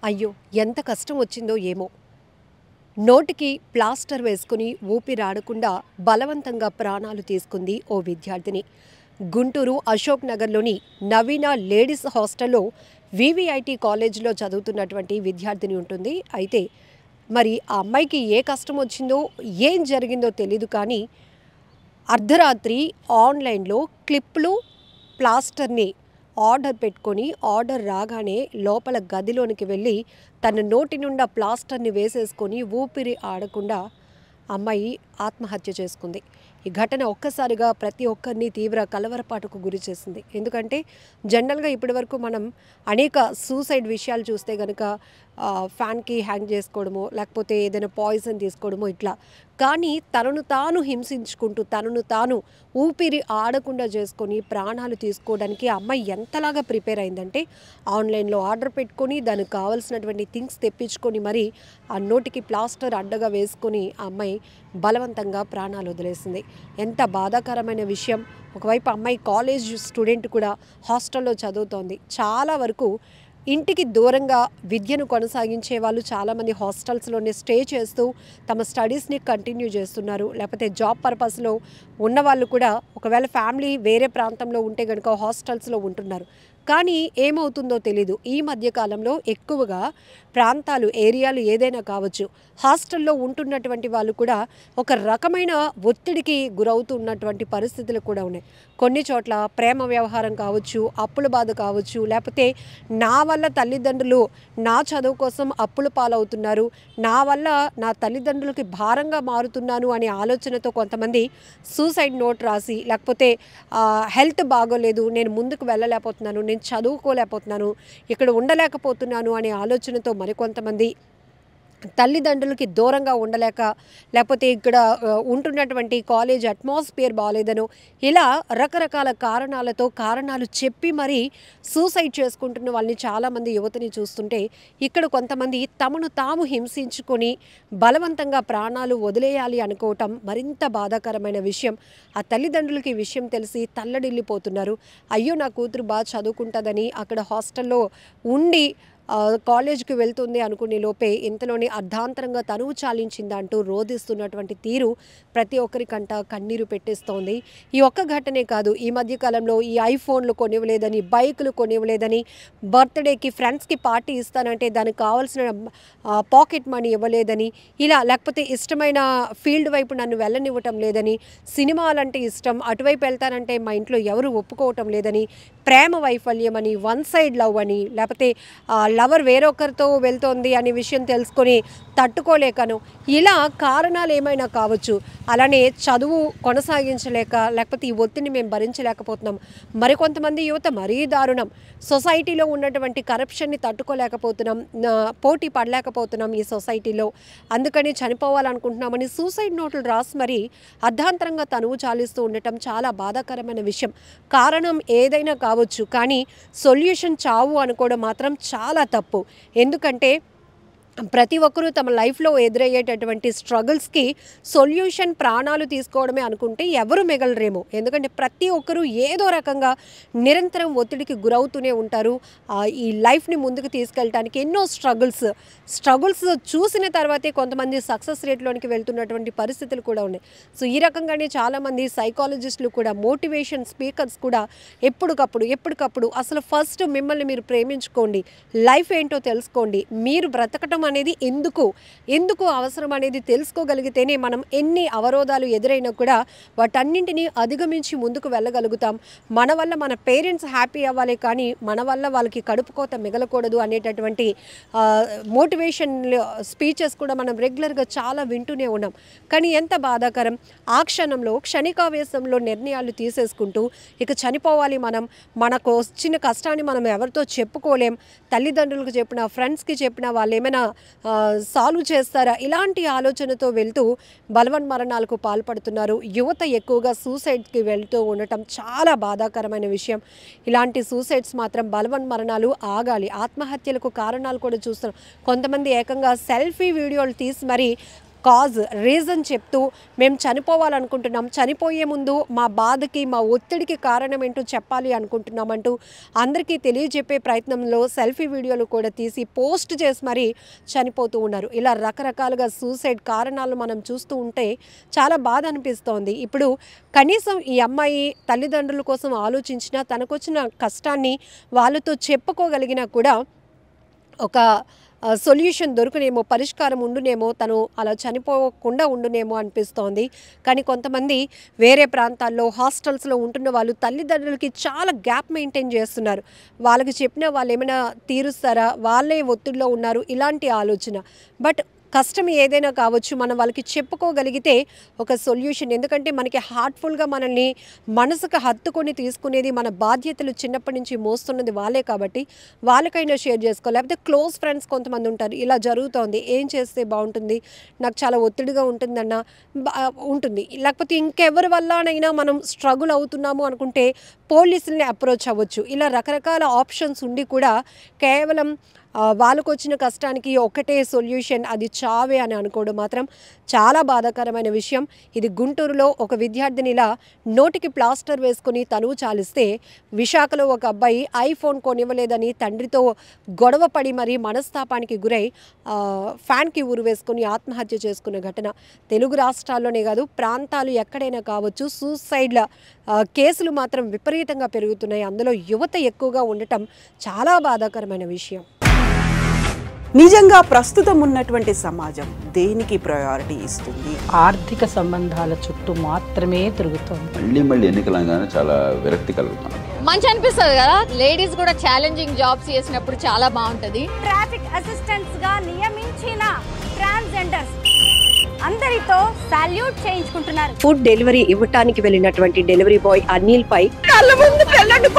అయ్యో! ఎంత కష్టం వచ్చిందో ఏమో! నోటికి ప్లాస్టర్ వేసుకుని ఊపిరాడకుండా బలవంతంగా ప్రాణాలు తీసుకుంది ఓ విద్యార్థిని. గుంటూరు అశోక్ నగర్‌లోని నవీన లేడీస్ హాస్టల్‌లో వీవీఐటీ కాలేజీలో చదువుతున్నటువంటి విద్యార్థిని ఉంటుంది. అయితే మరి ఆ అమ్మాయికి ఏ కష్టం వచ్చిందో, ఏం జరిగిందో తెలీదు కానీ అర్ధరాత్రి ఆన్‌లైన్‌లో క్లిప్పులు, ప్లాస్టర్‌ని ఆర్డర్ పెట్టుకొని ఆర్డర్ రాగానే లోపల గదిలోనికి వెళ్ళి తన నోటి నిండా ప్లాస్టర్‌ని వేసేసుకొని ఊపిరి ఆడకుండా అమ్మాయి ఆత్మహత్య చేసుకుంది. ఈ ఘటన ఒక్కసారిగా ప్రతి ఒక్కరిని తీవ్ర కలవరపాటుకు గురి చేసింది. ఎందుకంటే జనరల్‌గా ఇప్పటివరకు మనం అనేక సూసైడ్ విషయాలు చూస్తే గనుక ఫ్యాన్‌కి హ్యాంగ్ చేసుకోవడమో, లేకపోతే ఏదైనా పాయిజన్ తీసుకోవడమో ఇట్లా. కానీ తనను తాను హింసించుకుంటూ, తనను తాను ఊపిరి ఆడకుండా చేసుకొని ప్రాణాలు తీసుకోవడానికి ఆ అమ్మాయి ఎంతలాగా ప్రిపేర్ అయిందంటే ఆన్‌లైన్‌లో ఆర్డర్ పెట్టుకొని దానికి కావాల్సినటువంటి థింగ్స్ తెప్పించుకొని మరి ఆ నోటికి ప్లాస్టర్ అడ్డగా వేసుకొని ఆ అమ్మాయి బలవంతంగా ప్రాణాలు వదిలేసింది. ఎంత బాధాకరమైన విషయం. ఒకవైపు అమ్మాయి కాలేజ్ స్టూడెంట్ కూడా హాస్టల్లో చదువుతోంది. చాలా వరకు ఇంటికి దూరంగా విద్యను కొనసాగించే వాళ్ళు చాలామంది హాస్టల్స్‌లోనే స్టే చేస్తూ తమ స్టడీస్‌ని కంటిన్యూ చేస్తున్నారు. లేకపోతే జాబ్ పర్పస్‌లో ఉన్నవాళ్ళు కూడా ఒకవేళ ఫ్యామిలీ వేరే ప్రాంతంలో ఉంటే గనుక హాస్టల్స్‌లో ఉంటున్నారు. కానీ ఏమవుతుందో తెలీదు. ఈ మధ్య కాలంలో ఎక్కువగా ప్రాంతాలు, ఏరియాలు ఏదైనా కావచ్చు, హాస్టల్లో ఉంటున్నటువంటి వాళ్ళు కూడా ఒక రకమైన ఒత్తిడికి గురవుతున్నటువంటి పరిస్థితులు కూడా ఉన్నాయి. కొన్ని చోట్ల ప్రేమ వ్యవహారం కావచ్చు, అప్పుల బాధ కావచ్చు, లేకపోతే నా వల్ల తల్లిదండ్రులు నా చదువు కోసం అప్పుల పాలవుతున్నారు, నా వల్ల నా తల్లిదండ్రులకి భారంగా మారుతున్నాను అనే ఆలోచనతో కొంతమంది సూసైడ్ నోట్ రాసి, లేకపోతే హెల్త్ బాగోలేదు, నేను ముందుకు వెళ్ళలేకపోతున్నాను, నేను చదువుకోలేకపోతున్నాను, ఇక్కడ ఉండలేకపోతున్నాను అనే ఆలోచనతో మరికొంతమంది తల్లిదండ్రులకి దూరంగా ఉండలేక, లేకపోతే ఇక్కడ ఉంటున్నటువంటి కాలేజ్ అట్మాస్ఫియర్ బాలేదనో, ఇలా రకరకాల కారణాలు చెప్పి మరీ సూసైడ్ చేసుకుంటున్న వాళ్ళని చాలామంది యువతని చూస్తుంటే, ఇక్కడ కొంతమంది తమను తాము హింసించుకొని బలవంతంగా ప్రాణాలు వదిలేయాలి అనుకోవటం మరింత బాధాకరమైన విషయం. ఆ తల్లిదండ్రులకి ఈ విషయం తెలిసి తల్లడిల్లిపోతున్నారు. అయ్యో! నా కూతురు బాగా చదువుకుంటుందని అక్కడ హాస్టల్లో ఉండి కాలేజ్‌కి వెళ్తుంది అనుకునే లోపే ఇంతలోనే అర్ధాంతరంగా తనువు చాలించిందంటూ రోదిస్తున్నటువంటి తీరు ప్రతి ఒక్కరికంట కన్నీరు పెట్టేస్తోంది. ఈ ఒక్క ఘటనే కాదు, ఈ మధ్య కాలంలో ఈ ఐఫోన్‌లు కొనివ్వలేదని, బైకులు కొనివ్వలేదని, బర్త్‌డేకి ఫ్రెండ్స్‌కి పార్టీ ఇస్తానంటే దానికి కావాల్సిన పాకెట్ మనీ ఇవ్వలేదని, ఇలా లేకపోతే ఇష్టమైన ఫీల్డ్ వైపు నన్ను వెళ్ళనివ్వటం లేదని, సినిమాలంటే ఇష్టం అటువైపు వెళ్తానంటే మా ఇంట్లో ఎవరు ఒప్పుకోవటం లేదని, ప్రేమ వైఫల్యమని, వన్ సైడ్ లవ్ అని, లేకపోతే లవర్ వేరొకరితో వెళ్తోంది అనే విషయం తెలుసుకొని తట్టుకోలేకను, ఇలా కారణాలు ఏమైనా కావచ్చు. అలానే చదువు కొనసాగించలేక, లేకపోతే ఈ ఒత్తిడిని మేము భరించలేకపోతున్నాం. మరికొంతమంది యువత మరీ దారుణం. సొసైటీలో ఉన్నటువంటి కరప్షన్ని తట్టుకోలేకపోతున్నాం, పోటీ పడలేకపోతున్నాం ఈ సొసైటీలో, అందుకని చనిపోవాలనుకుంటున్నామని సూసైడ్ నోట్లు రాసి మరి అర్ధాంతరంగా తనువు చాలిస్తూ ఉండటం చాలా బాధాకరమైన విషయం. కారణం ఏదైనా కావచ్చు, కానీ సొల్యూషన్ చావు అనుకోవడం మాత్రం చాలా తప్పు. ఎందుకంటే ప్రతి ఒక్కరూ తమ లైఫ్లో ఎదురయ్యేటటువంటి స్ట్రగుల్స్కి సొల్యూషన్ ప్రాణాలు తీసుకోవడమే అనుకుంటే ఎవరు మిగలరేమో. ఎందుకంటే ప్రతి ఒక్కరూ ఏదో రకంగా నిరంతరం ఒత్తిడికి గురవుతూనే ఉంటారు. ఈ లైఫ్ని ముందుకు తీసుకెళ్ళటానికి ఎన్నో స్ట్రగుల్స్ చూసిన తర్వాతే కొంతమంది సక్సెస్ రేట్లోనికి వెళ్తున్నటువంటి పరిస్థితులు కూడా ఉన్నాయి. సో ఈ రకంగానే చాలామంది సైకాలజిస్టులు కూడా, మోటివేషన్ స్పీకర్స్ కూడా ఎప్పటికప్పుడు అసలు ఫస్ట్ మిమ్మల్ని మీరు ప్రేమించుకోండి, లైఫ్ ఏంటో తెలుసుకోండి, మీరు బ్రతకటం అనేది ఎందుకు అవసరం అనేది తెలుసుకోగలిగితేనే మనం ఎన్ని అవరోధాలు ఎదురైనా కూడా వాటన్నింటినీ అధిగమించి ముందుకు వెళ్ళగలుగుతాం. మన వల్ల మన పేరెంట్స్ హ్యాపీ అవ్వాలి, కానీ మన వల్ల వాళ్ళకి కడుపు కోత మిగలకూడదు అనేటటువంటి మోటివేషన్ స్పీచెస్ కూడా మనం రెగ్యులర్గా చాలా వింటూనే ఉన్నాం. కానీ ఎంత బాధాకరం, ఆ క్షణంలో క్షణికావేశంలో నిర్ణయాలు తీసేసుకుంటూ ఇక చనిపోవాలి, మనకు వచ్చిన కష్టాన్ని మనం ఎవరితో చెప్పుకోలేం, తల్లిదండ్రులకు చెప్పినా, ఫ్రెండ్స్కి చెప్పినా వాళ్ళు ఏమైనా సాల్వ్ చేస్తారా, ఇలాంటి ఆలోచనతో వెళ్తూ బలవన్మరణాలకు పాల్పడుతున్నారు. యువత ఎక్కువగా సూసైడ్కి వెళ్తూ ఉండటం చాలా బాధాకరమైన విషయం. ఇలాంటి సూసైడ్స్ మాత్రం, బలవన్మరణాలు ఆగాలి. ఆత్మహత్యలకు కారణాలు కూడా చూస్తున్నాం. కొంతమంది ఏకంగా సెల్ఫీ వీడియోలు తీసి మరి కాజ్ రీజన్ చెప్తూ మేము చనిపోవాలనుకుంటున్నాం, చనిపోయే ముందు మా బాధకి మా ఒత్తిడికి కారణం ఏంటో చెప్పాలి అనుకుంటున్నామంటూ అందరికీ తెలియజెప్పే ప్రయత్నంలో సెల్ఫీ వీడియోలు కూడా తీసి పోస్ట్ చేసి మరీ చనిపోతూ ఉన్నారు. ఇలా రకరకాలుగా సూసైడ్ కారణాలు మనం చూస్తూ ఉంటే చాలా బాధ అనిపిస్తోంది. ఇప్పుడు కనీసం ఈ అమ్మాయి తల్లిదండ్రుల కోసం ఆలోచించినా తనకొచ్చిన కష్టాన్ని వాళ్ళతో చెప్పుకోగలిగినా కూడా ఒక సొల్యూషన్ దొరుకునేమో, పరిష్కారం ఉండునేమో, తను అలా చనిపోకుండా ఉండునేమో అనిపిస్తోంది. కానీ కొంతమంది వేరే ప్రాంతాల్లో హాస్టల్స్లో ఉంటున్న వాళ్ళు తల్లిదండ్రులకి చాలా గ్యాప్ మెయింటైన్ చేస్తున్నారు. వాళ్ళకి చెప్పినా వాళ్ళు ఏమైనా తీరుస్తారా, వాళ్ళే ఒత్తిడిలో ఉన్నారు, ఇలాంటి ఆలోచన. బట్ కష్టం ఏదైనా కావచ్చు, మనం వాళ్ళకి చెప్పుకోగలిగితే ఒక సొల్యూషన్. ఎందుకంటే మనకి హార్ట్ఫుల్గా మనల్ని మనసుకు హత్తుకొని తీసుకునేది మన బాధ్యతలు చిన్నప్పటి నుంచి మోస్తున్నది వాళ్ళే కాబట్టి వాళ్ళకైనా షేర్ చేసుకోవాలి. లేకపోతే క్లోజ్ ఫ్రెండ్స్ కొంతమంది ఉంటారు, ఇలా జరుగుతోంది, ఏం చేస్తే బాగుంటుంది, నాకు చాలా ఒత్తిడిగా ఉంటుందన్న ఉంటుంది. లేకపోతే ఇంకెవరి వల్లనైనా మనం స్ట్రగుల్ అవుతున్నాము అనుకుంటే పోలీసుల్ని అప్రోచ్ అవ్వచ్చు. ఇలా రకరకాల ఆప్షన్స్ ఉండి కూడా కేవలం వాళ్ళకు వచ్చిన కష్టానికి ఒకటే సొల్యూషన్, అది చావే అని అనుకోవడం మాత్రం చాలా బాధాకరమైన విషయం. ఇది గుంటూరులో ఒక విద్యార్థిని ఇలా నోటికి ప్లాస్టర్ వేసుకుని తనువు చాలిస్తే, విశాఖలో ఒక అబ్బాయి ఐఫోన్ కొనివ్వలేదని తండ్రితో గొడవ పడి మరీ మనస్తాపానికి గురై ఫ్యాన్కి ఊరు వేసుకుని ఆత్మహత్య చేసుకున్న ఘటన తెలుగు రాష్ట్రాల్లోనే కాదు, ప్రాంతాలు ఎక్కడైనా కావచ్చు. సూసైడ్ల కేసులు మాత్రం విపరీతంగా పెరుగుతున్నాయి. అందులో యువత ఎక్కువగా ఉండటం చాలా బాధాకరమైన విషయం. నిజంగా ప్రస్తుతం ఉన్నటువంటి సమాజం దేనికి ప్రయారిటీ ఇస్తుంది? ఆర్థిక సంబంధాల చుట్టూ మాత్రమే తిరుగుతుంది. మళ్ళీ ఎన్నికలంగానే చాలా విరక్తి కలుగుతాం. మంచి అనిపిస్తుంది కదా, లేడీస్ కూడా ఛాలెంజింగ్ జాబ్స్ చేసినప్పుడు చాలా బాగుంటది. ట్రాఫిక్ అసిస్టెంట్స్ గా నియమించిన ట్రాన్స్జెండర్స్ అందరితో సాల్యూట్ చేయించుకుంటున్నారు. ఫుడ్ డెలివరీ ఇవ్వటానికి వెళ్ళినటువంటి డెలివరీ బాయ్ అనిల్ పై కళ్ళ ముందు పెళ్ళండు